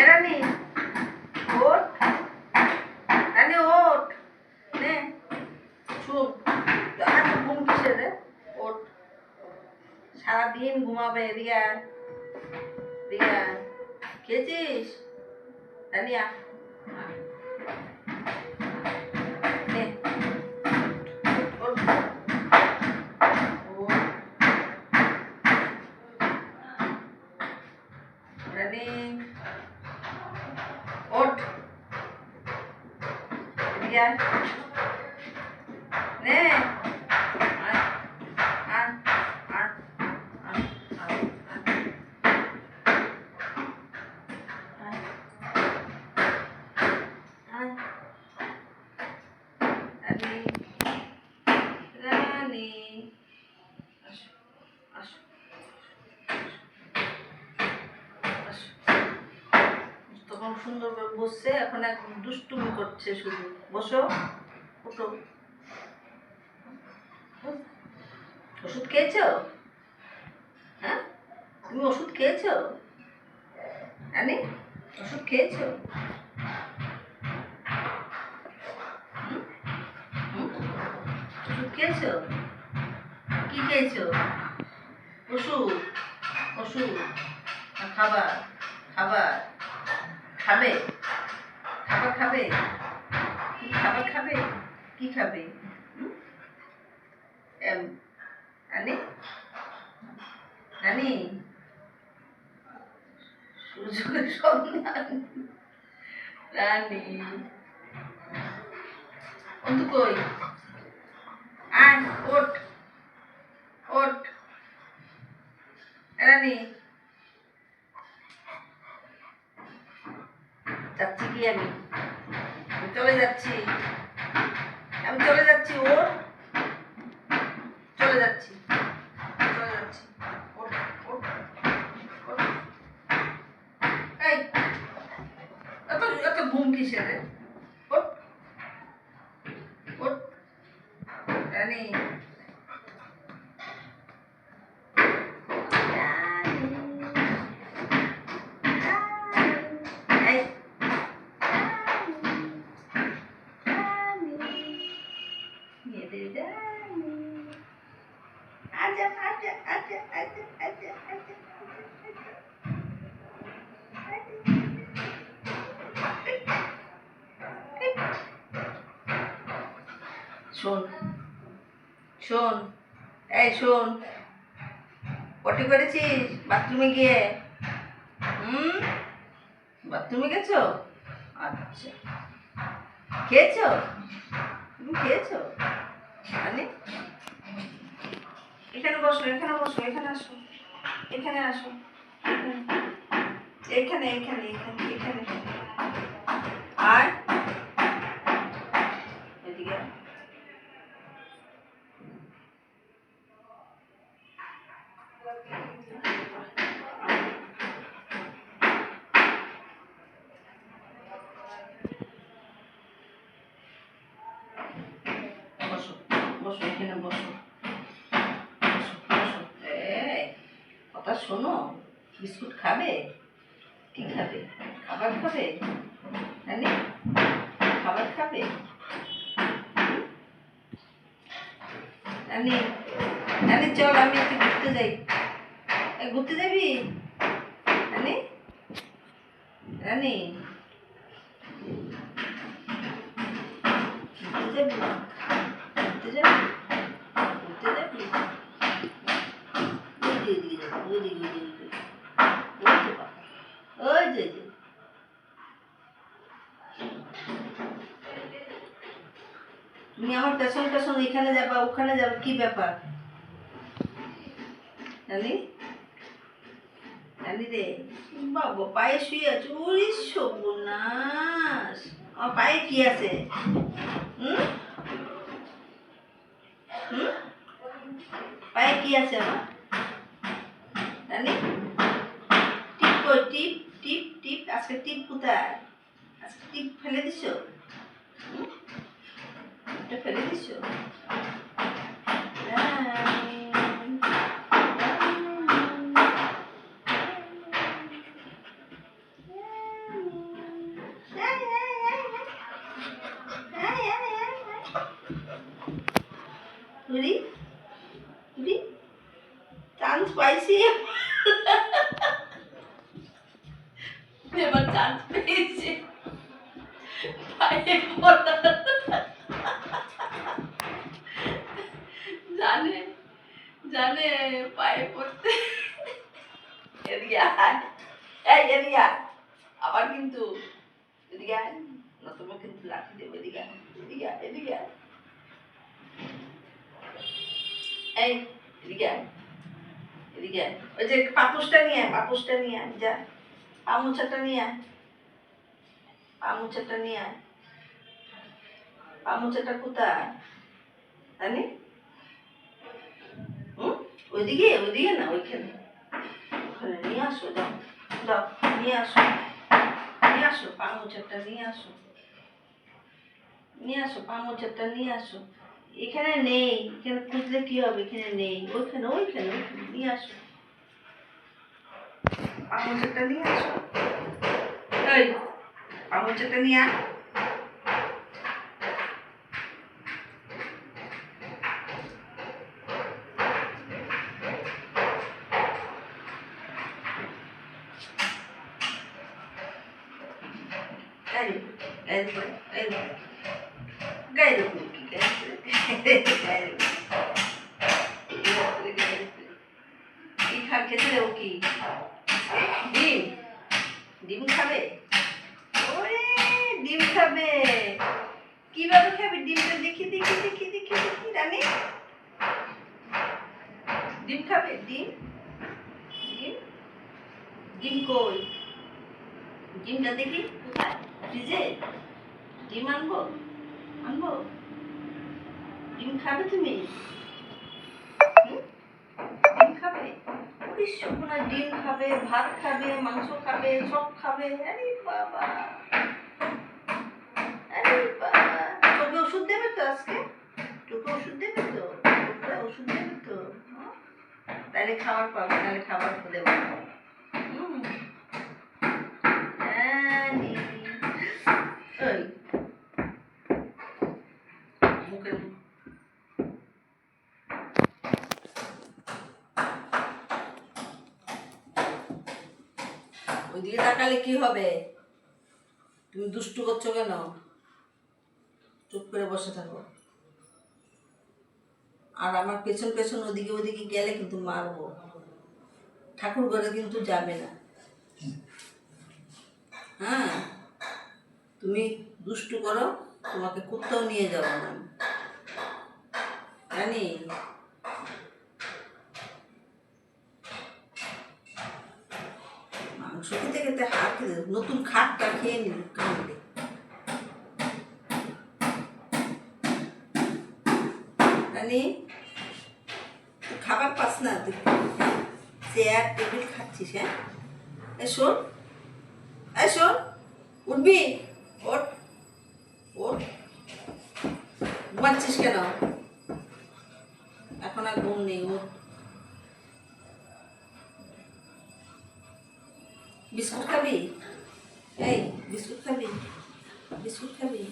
রানী ওঠ, রানী ওঠ, নে শুন, আর ঘুম কিসের রে? ওঠ, সারাদিন ঘুমাবে। এদিকে আয়, এদিকে আয়। খেয়েছিস রানী? নে ওঠ, ওঠ রানী, ওঠ, এদিকে আয়, নে আয়, আয়, আয়, আয়, আয়, আয়, রানী, রানী, আসো, আসো, আসো। তখন সুন্দর করে বসছে, এখন এক দুষ্টুমি করছে শুধু। বসো, ওঠো। ওষুধ খেয়েছো? হ্যাঁ, তুমি ওষুধ খেয়েছো রানী? ওষুধ খেয়েছো? ওষুধ খেয়েছো? কি খেয়েছো? ওষুধ, ওষুধ না খাবার? খাবার খাবে? খাবার খাবে? খাবার খাবে? কি খাবে? রানী, রানী, সুযোগের সন্ধান। রানী অন্তু কই? আয়, ওঠ, ওঠ রানী। যাচ্ছি কি আমি? চলে যাচ্ছি, আমি চলে যাচ্ছি। ওঠ, চলে যাচ্ছি, চলে যাচ্ছি। ওঠ, ওঠ, ওঠ। এই এত এত ঘুম কিসের রে? ওঠ, ওঠ রানী, এই মেয়েদের রানী। আচ্ছা, আচ্ছা, আচ্ছা, আচ্ছা, আচ্ছা, আচ্ছা, শোন, শোন, এই শোন, পটি করেছিস বাথরুমে গিয়ে? বাথরুমে গেছো? আচ্ছা, খেয়েছো? তুমি খেয়েছো? মানে এখানে বসো, এখানে বসো, এখানে আসো, এখানে আসো, এখানে, এখানে, এখানে, এখানে, আর এদিকে বসো, বসো, এখানে বসো, বসো, বসো। এই কথা শোনো, বিস্কুট খাবে? কি খাবে? খাবার খাবে? রানী, খাবার খাবে? রানী, রানী চল, আমি একটু ঘুরতে যাই। ঘুরতে যাবি রানী? রানী ঘুরতে যাবি? ঘুরতে যাবি? ঘুরতে যাবি? ওই যে এদিকে যাবি, ওই দিকে, ওই দিকে, ওই যে বাবা, ওই যে, যে তুমি আমার পেছন পেছন এখানে যাবা, ওখানে যাবা, কি ব্যাপার রানী? রানী রে, বাবা পায়ে শুয়ে আছে। ওরে সর্বনাশ, আমার পায়ে কি আছে? হুম, হুম, পায়ে কি আছে আমার? রানী টিপ কই? টিপ, টিপ, টিপ, আজকে টিপ কোথায়? আজকে টিপ ফেলে দিছো? টিপটা ফেলে দিছো? উড়ি উড়ি চান্স পাইছি এবার চান্স পেয়েছি পায়ে পড়া জানে জানে পায়ে পড়তে এদিকে আয় এই এদিকে আয় আবার কিন্তু এদিকে আয় না তোমার কিন্তু লাঠি দেবো এদিকে আয় এদিকে আয় এদিকে আয় এই এদিকে আয় এদিকে আয় ওই যে পাপুসটা নিয়ে আয় যা পামুচাটা নিয়ে আয় পামুচাটা নিয়ে আয় পামুচাটা কোথায় জানি ওইদিকে না ওইখানে ওখানে নিয়ে আসো দাও দাও নিয়ে আসো পামুচাটা নিয়ে আসো পামুচাটা নিয়ে আসো এখানে নেই এখানে খুঁজলে কি হবে এখানে নেই ওইখানে নিয়ে আসো পামুচাটা নিয়ে আসো এই পামুচাটা নিয়ে আয় খেতে দেবো কি ডিম ডিম খাবে ওরে ডিম খাবে কিভাবে খাবে ডিমটা দেখি রানী ডিম খাবে ডিম ডিম ডিম কই ডিমটা দেখি কোথায় ফ্রিজে ডিম আনবো ডিম খাবে তুমি ডিম খাবে ডিম খাবে ভাত খাবে মাংস খাবে সব খাবে আরে বাবা তোকে ওষুধ দেবে তো আজকে ওষুধ দেবে তো তাহলে খাবার পাবে নাহলে খাবার দেবো মুখের ওইদিকে তাকালে কি হবে তুমি দুষ্টু করছো কেন চুপ করে বসে থাকো আর আমার পেছন ওদিকে গেলে কিন্তু মারবো ঠাকুর ঘরে কিন্তু যাবে না হ্যাঁ তুমি দুষ্টু করো তোমাকে কোথাও নিয়ে যাবো না জানি মাংস খেতে হাত নতুন খাটটা খেয়ে নিল কামড়ে জানি খাবার পাস না তুই চেয়ার টেবিল খাচ্ছিস হ্যাঁ শোন উঠবি ওঠ ঘুমাচ্ছিস কেন এখন আর ঘুম নেই ওঠ বিস্কুট খাবি বিস্কুট খাবি